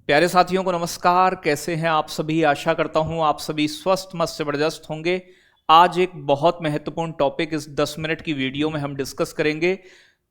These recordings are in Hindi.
प्यारे साथियों को नमस्कार। कैसे हैं आप सभी? आशा करता हूं आप सभी स्वस्थ मस्त जबरदस्त होंगे। आज एक बहुत महत्वपूर्ण टॉपिक इस 10 मिनट की वीडियो में हम डिस्कस करेंगे।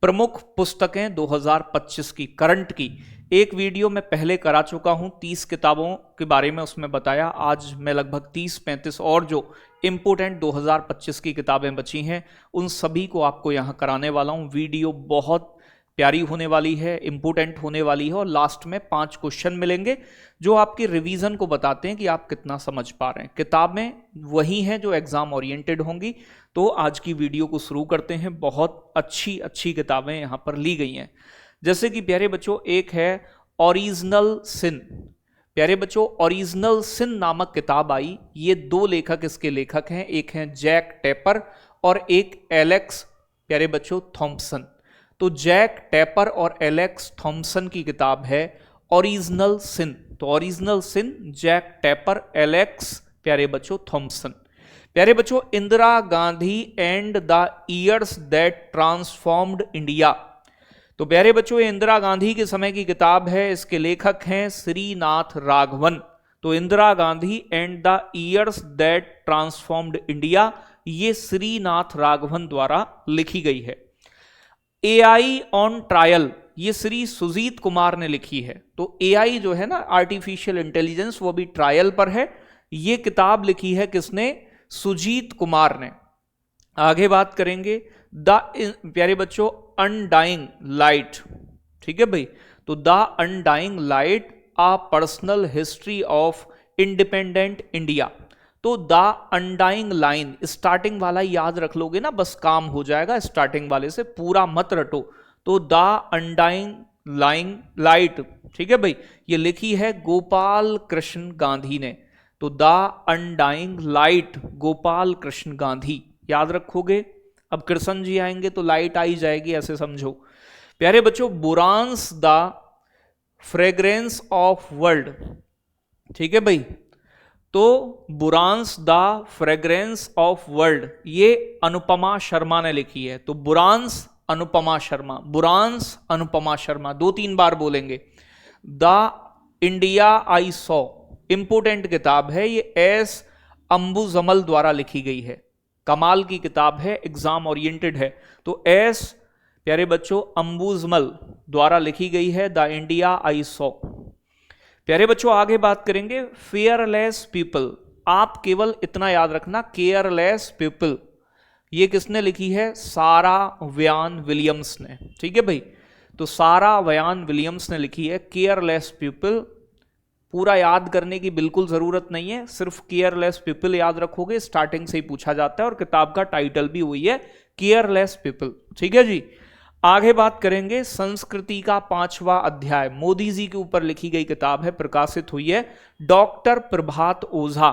प्रमुख पुस्तकें 2025 की, करंट की। एक वीडियो मैं पहले करा चुका हूं 30 किताबों के बारे में, उसमें बताया। आज मैं लगभग 30-35 और जो इम्पोर्टेंट 2025 की किताबें बची हैं उन सभी को आपको यहां कराने वाला हूं। वीडियो बहुत प्यारी होने वाली है, इंपोर्टेंट होने वाली है और लास्ट में 5 क्वेश्चन मिलेंगे जो आपकी रिवीजन को बताते हैं कि आप कितना समझ पा रहे हैं। किताबें वही हैं जो एग्जाम ओरिएंटेड होंगी। तो आज की वीडियो को शुरू करते हैं। बहुत अच्छी अच्छी किताबें यहां पर ली गई हैं। जैसे कि प्यारे बच्चों, एक है ओरिजिनल सिन। प्यारे बच्चों, ओरिजिनल सिन नामक किताब आई। ये 2 लेखक इसके लेखक हैं, एक हैं जैक टेपर और एक एलेक्स प्यारे बच्चों थॉम्पसन। तो जैक टेपर और एलेक्स थॉम्पसन की किताब है ओरिजिनल सिन। तो ओरिजिनल सिन, जैक टेपर, एलेक्स प्यारे बच्चों थॉम्पसन। प्यारे बच्चों, Indira Gandhi and the years that transformed India. तो प्यारे बच्चों, ये इंदिरा गांधी के समय की किताब है। इसके लेखक हैं श्रीनाथ राघवन। तो Indira Gandhi and the years that transformed India, ये श्रीनाथ राघवन द्वारा लिखी गई है। एआई ऑन ट्रायल, ये श्री सुजीत कुमार ने लिखी है। तो एआई जो है ना, आर्टिफिशियल इंटेलिजेंस, वो भी ट्रायल पर है। ये किताब लिखी है किसने? सुजीत कुमार ने। आगे बात करेंगे प्यारे बच्चों, अनडाइंग लाइट। ठीक है भाई। तो the undying light, a personal history of independent India. तो द अनडाइंग लाइन, स्टार्टिंग वाला याद रख लोगे ना, बस काम हो जाएगा। स्टार्टिंग वाले से पूरा मत रटो। तो द अनडाइंग लाइट, ठीक है भाई, ये लिखी है गोपाल कृष्ण गांधी ने। तो the undying light, Gopal Krishna Gandhi, याद रखोगे। अब कृष्ण जी आएंगे तो लाइट आई जाएगी, ऐसे समझो। प्यारे बच्चों, बुरांस द फ्रेग्रेंस ऑफ वर्ल्ड। ठीक है भाई। तो बुरांस द फ्रेग्रेंस ऑफ वर्ल्ड, ये अनुपमा शर्मा ने लिखी है। तो बुरांस अनुपमा शर्मा, बुरांस अनुपमा शर्मा, 2-3 बार बोलेंगे। The India I saw, important किताब है ये, एस अंबुजमल द्वारा लिखी गई है। कमाल की किताब है, एग्जाम ओरिएंटेड है। तो एस प्यारे बच्चों अंबुजमल द्वारा लिखी गई है, द इंडिया आई सॉ। प्यारे बच्चों, आगे बात करेंगे फियरलेस पीपल। आप केवल इतना याद रखना, केयरलेस पीपल, ये किसने लिखी है? सारा व्यान विलियम्स ने। ठीक है भाई। तो सारा व्यान विलियम्स ने लिखी है केयरलेस पीपल। पूरा याद करने की बिल्कुल जरूरत नहीं है, सिर्फ केयरलेस पीपल याद रखोगे, स्टार्टिंग से ही पूछा जाता है और किताब का टाइटल भी वही है, केयरलेस पीपल। ठीक है जी। आगे बात करेंगे संस्कृति का 5वां अध्याय, मोदी जी के ऊपर लिखी गई किताब है, प्रकाशित हुई है, डॉक्टर प्रभात ओझा।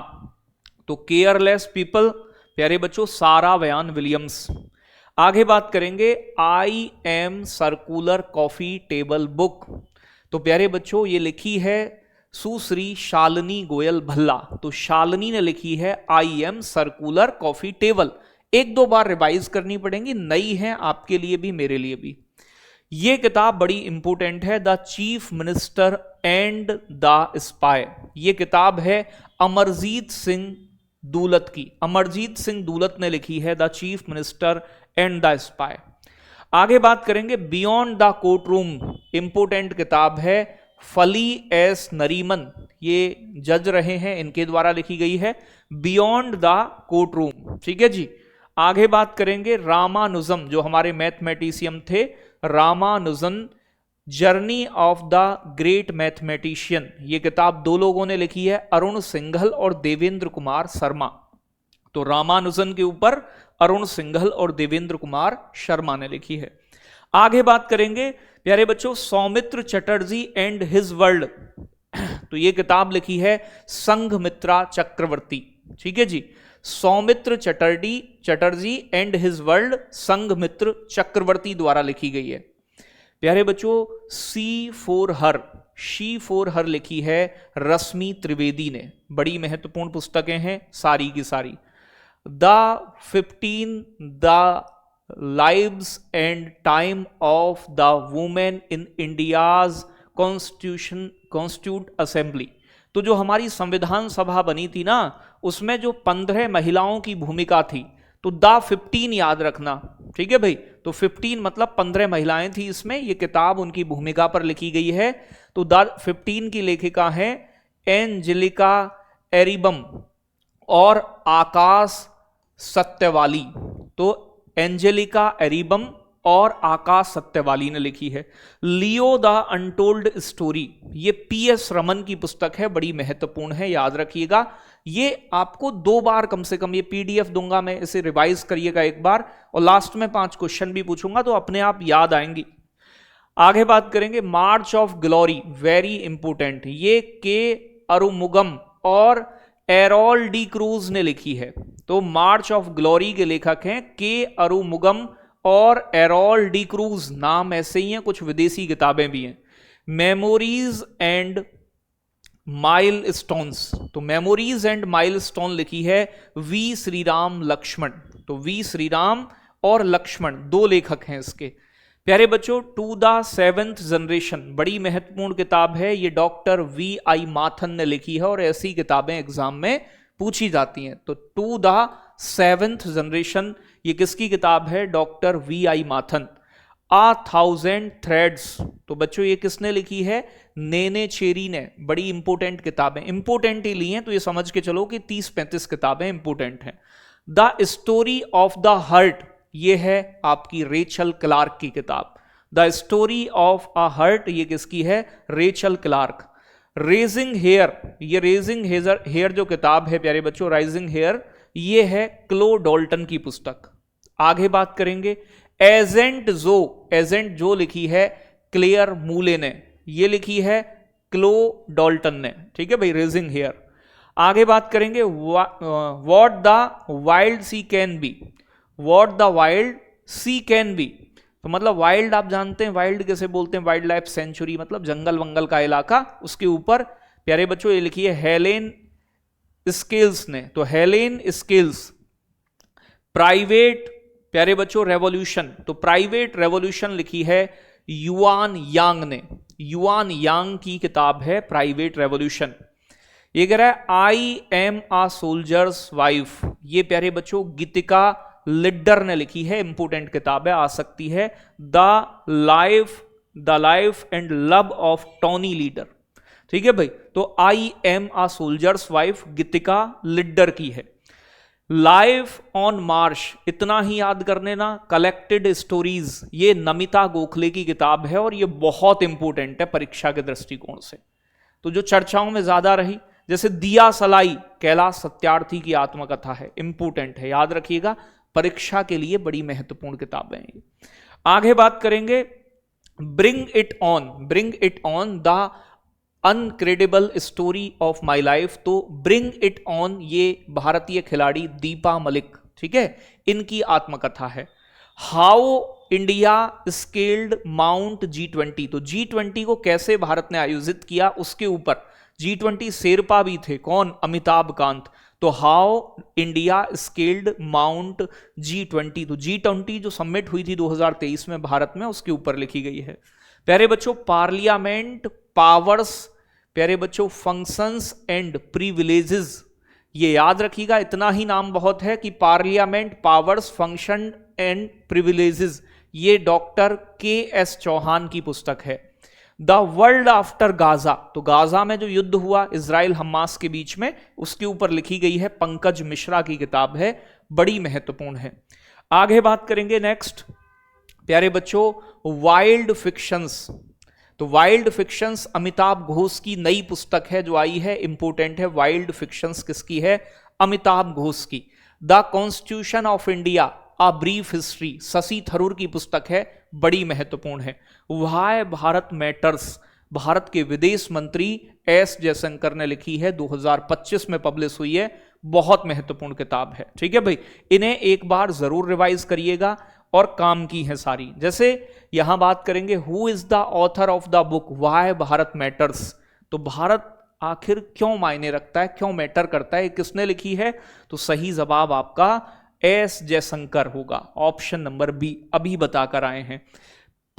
तो केयरलेस पीपल प्यारे बच्चों सारा व्यान विलियम्स। आगे बात करेंगे I am circular coffee table book. तो प्यारे बच्चों ये लिखी है सुश्री शालिनी गोयल भल्ला। तो शालिनी ने लिखी है I M circular coffee table. 1-2 bar revise करनी पड़ेगी, नई है आपके लिए भी मेरे लिए भी। ये किताब बड़ी इंपोर्टेंट है, the chief minister and the spy. ये किताब है अमरजीत सिंह दूलत की। अमरजीत सिंह दूलत ने लिखी है the chief minister and the spy. आगे बात करेंगे beyond the court room, important किताब है, फली एस नरीमन, ये जज रहे हैं, इनके द्वारा लिखी गई है, बियॉन्ड द कोर्ट रूम। ठीक है जी। आगे बात करेंगे रामानुजम, जो हमारे मैथमेटिशियन थे, Ramanujan, journey of the great mathematician. ये किताब 2 लोगों ने लिखी है, अरुण सिंघल और देवेंद्र कुमार शर्मा। तो रामानुजन के ऊपर अरुण सिंघल और देवेंद्र कुमार शर्मा ने लिखी है। आगे बात करेंगे प्यारे बच्चों Soumitra Chatterjee and his world. तो ये किताब लिखी है संघमित्रा चक्रवर्ती। ठीक है जी। Soumitra Chatterjee and his world, Sanghamitra Chakraborty द्वारा लिखी गई है। प्यारे बच्चों see for her, she for her लिखी है रश्मि त्रिवेदी ने। बड़ी महत्वपूर्ण पुस्तकें हैं सारी की सारी। The lives and time of the women in India's constitute assembly. तो जो हमारी संविधान सभा बनी थी ना, उसमें जो 15 महिलाओं की भूमिका थी, तो द 15 याद रखना, ठीक है भाई। तो 15 मतलब 15 महिलाएं थी इसमें, ये किताब उनकी भूमिका पर लिखी गई है। तो द 15 की लेखिका है एंजेलिका एरिबम और आकाश सत्यवाली। तो एंजेलिका एरिबम और आकाश सत्यवाली ने लिखी है। लियो द अनटोल्ड स्टोरी, ये PS रमन की पुस्तक है, बड़ी महत्वपूर्ण है, याद रखिएगा। ये आपको 2 बार कम से कम, ये PDF दूंगा मैं, इसे रिवाइज करिएगा एक बार, और लास्ट में 5 क्वेश्चन भी पूछूंगा तो अपने आप याद आएंगी। आगे बात करेंगे मार्च ऑफ ग्लोरी, वेरी इंपोर्टेंट, ये के अरुमुगम और एरोल डी क्रूज ने लिखी है। तो मार्च ऑफ ग्लोरी के लेखक हैं के अरुमुगम और एरोल डी क्रूज, नाम ऐसे ही हैं, कुछ विदेशी किताबें भी हैं। मेमोरीज एंड माइलस्टोन्स, तो मेमोरीज एंड माइलस्टोन लिखी है वी श्रीराम लक्ष्मण। तो वी श्रीराम और लक्ष्मण 2 लेखक हैं इसके। प्यारे बच्चों, टू द सेवेंथ जनरेशन, बड़ी महत्वपूर्ण किताब है, ये डॉक्टर VI माथन ने लिखी है और ऐसी किताबें एग्जाम में पूछी जाती हैं। तो टू द सेवेंथ जनरेशन, ये किसकी किताब है? Doctor VI Mathan. 1000 थ्रेड्स, तो बच्चों ये किसने लिखी है? नेने चेरी ने। बड़ी इंपोर्टेंट किताबें, इंपोर्टेंट ही ली हैं, तो ये समझ के चलो कि 30-35 किताबें इंपोर्टेंट हैं। The story of the heart, ये है आपकी रेचल क्लार्क की किताब। The story of a heart, ये किसकी है? Rachel Clarke. रेजिंग हेयर, ये रेजिंग हेयर जो किताब है प्यारे बच्चों, राइजिंग हेयर, ये है क्लो डॉल्टन की पुस्तक। आगे बात करेंगे एजेंट जो लिखी है क्लेयर मूले ने, ये लिखी है क्लो डॉल्टन ने, ठीक है भाई, रेजिंग हेयर। आगे बात करेंगे what the wild sea can be, what the wild sea can be, तो मतलब वाइल्ड आप जानते हैं, वाइल्ड कैसे बोलते हैं? वाइल्ड लाइफ सेंचुरी, मतलब जंगल वंगल का इलाका, उसके ऊपर प्यारे बच्चों ये लिखी है हेलेन स्केल्स ने। तो हेलेन स्केल्स। प्राइवेट प्यारे बच्चों रेवोल्यूशन, तो प्राइवेट रेवोल्यूशन लिखी है युआन यांग ने। युआन यांग की किताब है प्राइवेट रेवोल्यूशन। ये कह रहा है I am a soldier's wife, ये प्यारे बच्चों गीतिका लिडर ने लिखी है, इंपोर्टेंट किताब है, आ सकती है। The life and love of Tony Lidder, ठीक है भाई। तो I am a soldier's wife Gitika Lidder की है। लाइफ ऑन मार्श, इतना ही याद कर लेना, कलेक्टेड स्टोरीज, ये नमिता गोखले की किताब है और ये बहुत इंपोर्टेंट है परीक्षा के दृष्टिकोण से। तो जो चर्चाओं में ज्यादा रही, जैसे दिया सलाई, कैलाश सत्यार्थी की आत्मकथा है, इंपोर्टेंट है, याद रखिएगा, परीक्षा के लिए बड़ी महत्वपूर्ण किताबें हैं। आगे बात करेंगे bring it on the incredible story of my life. तो ब्रिंग इट ऑन, ये भारतीय खिलाड़ी दीपा मलिक, ठीक है, इनकी आत्मकथा है। How India scaled mount G20, तो G20 को कैसे भारत ने आयोजित किया उसके ऊपर। G20 शेरपा भी थे, कौन? अमिताभ कांत। तो how India scaled mount G20, तो G20 जो समिट हुई थी 2023 में भारत में, उसके ऊपर लिखी गई है। प्यारे बच्चों पार्लियामेंट पावर्स, प्यारे बच्चों फंक्शंस एंड प्रिविलेजेस, ये याद रखिएगा, इतना ही नाम बहुत है कि parliament powers function and privileges, ये डॉक्टर KS चौहान की पुस्तक है। द वर्ल्ड आफ्टर गाजा, तो गाजा में जो युद्ध हुआ इजराइल हमास के बीच में, उसके ऊपर लिखी गई है, पंकज मिश्रा की किताब है, बड़ी महत्वपूर्ण है। आगे बात करेंगे नेक्स्ट प्यारे बच्चों वाइल्ड फिक्शंस। तो वाइल्ड फिक्शंस अमिताभ घोष की नई पुस्तक है जो आई है, इंपोर्टेंट है। वाइल्ड फिक्शंस किसकी है? अमिताभ घोष की। The constitution of India a brief history, Shashi Tharoor की पुस्तक है, बड़ी महत्वपूर्ण है। व्हाई भारत मैटर्स, भारत के विदेश मंत्री S जयशंकर ने लिखी है, 2025 में पब्लिश हुई है, बहुत महत्वपूर्ण किताब है, ठीक है भाई। इन्हें एक बार जरूर रिवाइज करिएगा और काम की है सारी। जैसे यहां बात करेंगे who is the author of the book why Bharat matters, तो भारत आखिर क्यों मायने रखता है, क्यों मैटर करता है, किसने लिखी है? तो सही जवाब आपका S जयशंकर होगा, ऑप्शन नंबर B, अभी बताकर आए हैं।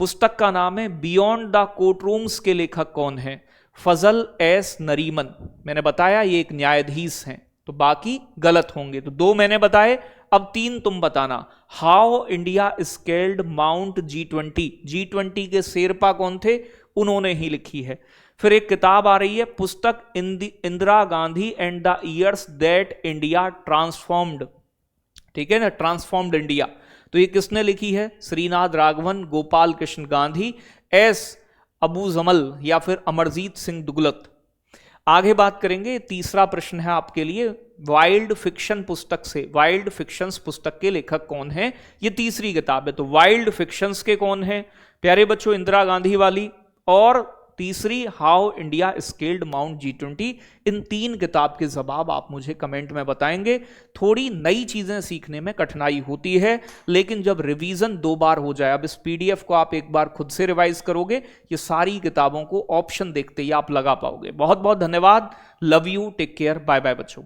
पुस्तक का नाम है बियॉन्ड द कोर्टरूम्स के लेखक कौन है? फजल एस नरीमन। मैंने बताया ये एक न्यायाधीश हैं, तो बाकी गलत होंगे। तो 2 मैंने बताए, अब 3 तुम बताना। How India scaled mount G20। G20 के शेरपा कौन थे? उन्होंने ही लिखी है। फिर एक किताब आ रही है, पुस्तक Indira Gandhi and the years that India transformed. ठीक है ना, ट्रांसफॉर्म्ड इंडिया। तो ये किसने लिखी है? श्रीनाथ राघवन, गोपाल कृष्ण गांधी, एस अबू जमल या फिर अमरजीत सिंह दुगलत। आगे बात करेंगे, तीसरा प्रश्न है आपके लिए, वाइल्ड फिक्शन पुस्तक से, वाइल्ड फिक्शंस पुस्तक के लेखक कौन है? ये तीसरी किताब है। तो वाइल्ड फिक्शंस के कौन है प्यारे बच्चों? इंदिरा गांधी वाली, और तीसरी how India scaled mount G20। इन 3 किताब के जवाब आप मुझे कमेंट में बताएंगे। थोड़ी नई चीजें सीखने में कठिनाई होती है, लेकिन जब रिवीजन 2 बार हो जाए, अब इस PDF को आप एक बार खुद से रिवाइज करोगे, ये सारी किताबों को ऑप्शन देखते ही आप लगा पाओगे। बहुत बहुत धन्यवाद। Love you, take care, bye bye बच्चों।